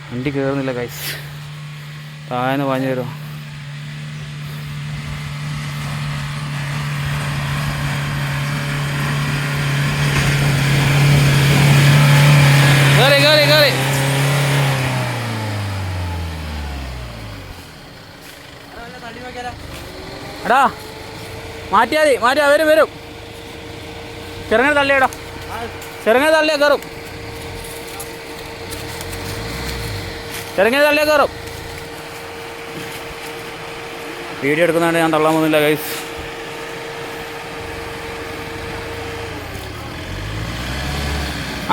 വണ്ടി കയറുന്നില്ല ഗൈസ്. താഴെ പാഞ്ഞു വരുമോ? കയറി കയറി കയറി. എടാ മാറ്റിയാൽ മതി, മാറ്റിയാ വരും വരും. ചെറുങ്ങനെ തള്ളിയടാ, ചെറുങ്ങനെ തള്ളിയാ കയറും, ചെറുങ്ങനെ തള്ളിയാ കയറും. വീഡിയോ എടുക്കുന്നതുകൊണ്ട് ഞാൻ തള്ളാൻ പോകുന്നില്ല ഗൈസ്.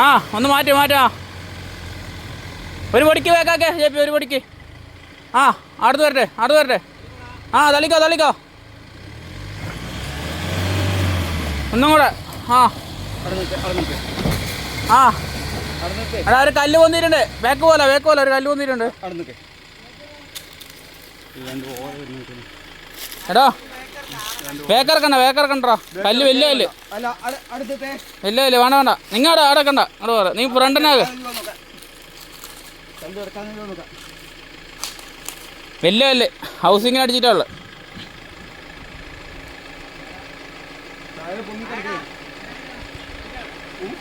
ആ ഒന്ന് മാറ്റി മാറ്റാ. ഒരു പൊടിക്ക് വേക്കാക്കെ ചേപ്പി, ഒരു പൊടിക്ക്. ആ അടുത്ത് വരട്ടെ, അടുത്ത് വരട്ടെ. ആ തള്ളിക്കോ തള്ളിക്കോ, ഒന്നും കൂടെ. ആ ആ എടാ ഒരു കല്ല് പൊന്തിയിട്ടുണ്ട്, വേക്ക് പോലെ വേക്ക് പോലെ ഒരു കല്ല് പൊന്തിയിട്ടുണ്ട്. എടാ വേക്കിറക്കണ്ട, വേക്കിറക്കണ്ടോ, കല്ല് വലിയ കല്ല്, വലിയ കല്ല്. വേണ്ട വേണ്ട, നിങ്ങടെ അടക്കണ്ട, അവിടെ പറ. നീ ഫ്രണ്ടിനാകെ വലിയ കല്ല് ഹൗസിങ്ങിന് അടിച്ചിട്ടുള്ള.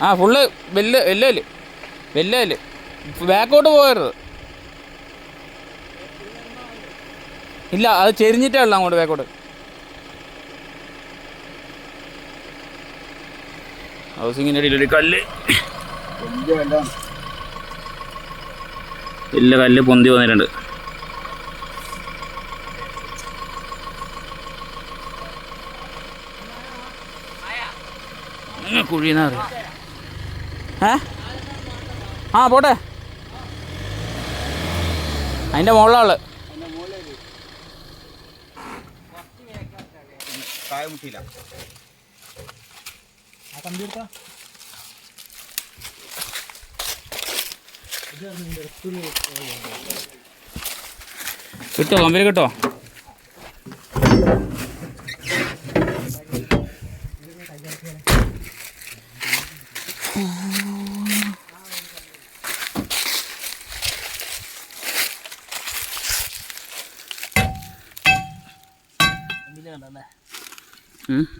ആ ഫുള്ള് വലിയ വലിയ കല്ല്, വലിയ കല്ല്. ബാക്കോട്ട് പോകരുത്. ഇല്ല, അത് ചെരിഞ്ഞിട്ടേ ഉള്ളു അങ്ങോട്ട് ബാക്കോട്ട്. ഹൗസിങ്ങിൻ്റെ അടിയിലൊരു കല്ല്, വലിയ കല്ല് പൊന്തി വന്നിട്ടുണ്ട്. കുഴിയെന്നാ അറിയാം. ആ പോട്ടെ, അതിൻ്റെ മുകളിലാണ്. കിട്ടോ കമ്പനി കിട്ടോ?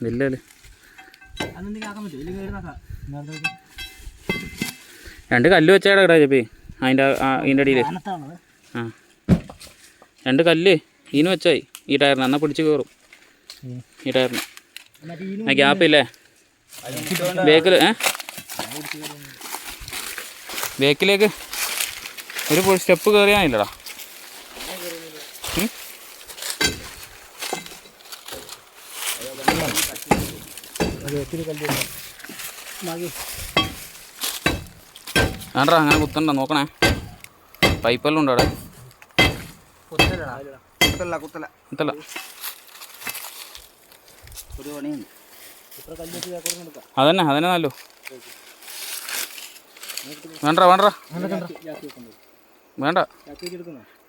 വലിയ രണ്ട് കല്ല് വെച്ചാടാ കേട്ടോ ചേപ്പി, അതിൻ്റെ അടിയിൽ. ആ രണ്ട് കല്ല് ഇതിന് വെച്ചായി ഈ ടയറിന്, എന്നാൽ പിടിച്ച് കയറും ഈ ടയറിന്. ആ ഗ്യാപ്പില്ലേ ബേക്കിൽ, ബേക്കിലേക്ക് ഒരു സ്റ്റെപ്പ് കയറിയാനില്ലടാ. വേണ്ട അങ്ങനെ കുത്തണ്ട, നോക്കണേ പൈപ്പെല്ലാം ഉണ്ടോ അവിടെ? കുത്തല്ല. അതന്നെ അതന്നെ നല്ലോ. വേണ്ട വേണ്ട വേണ്ട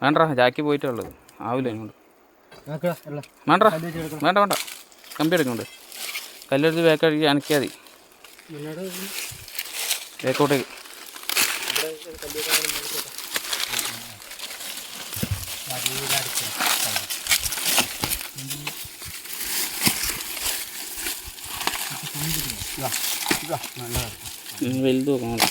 വേണ്ട, ജാക്കി പോയിട്ടേ ഉള്ളത്, ആവില്ല ഇങ്ങോട്ട്. വേണ്ട വേണ്ട വേണ്ട, കമ്പി എടുക്കുന്നുണ്ട്. കല്ലെടുത്ത് ബാക്കടിക്ക് അനക്കിയാൽ മതി, ബാക്കോട്ടേക്ക്. വലുത് നോക്കണം.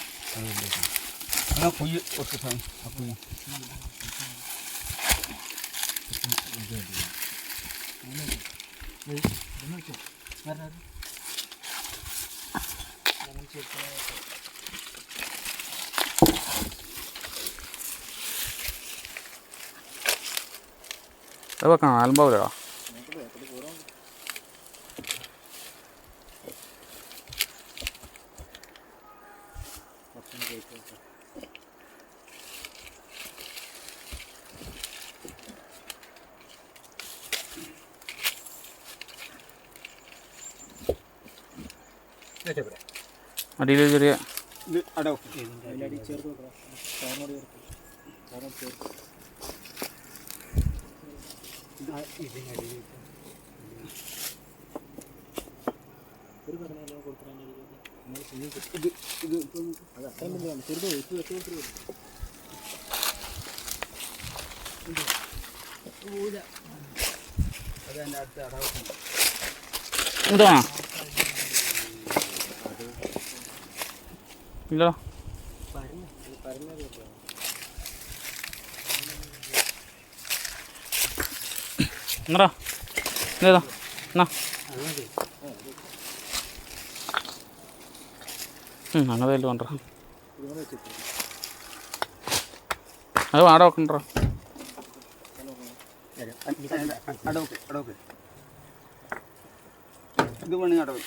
അത് വെക്കണം, ആലമ്പാവില്ലടാ. അടിയിൽ ചെറിയ ഇതാണോ ഇല്ല എന്നാ ഇതേതാ എന്നാ അങ്ങനെ വല്ലതും കൊണ്ടോ അത് വാട വെക്കണ്ടോ ഇത് പണി അടവ്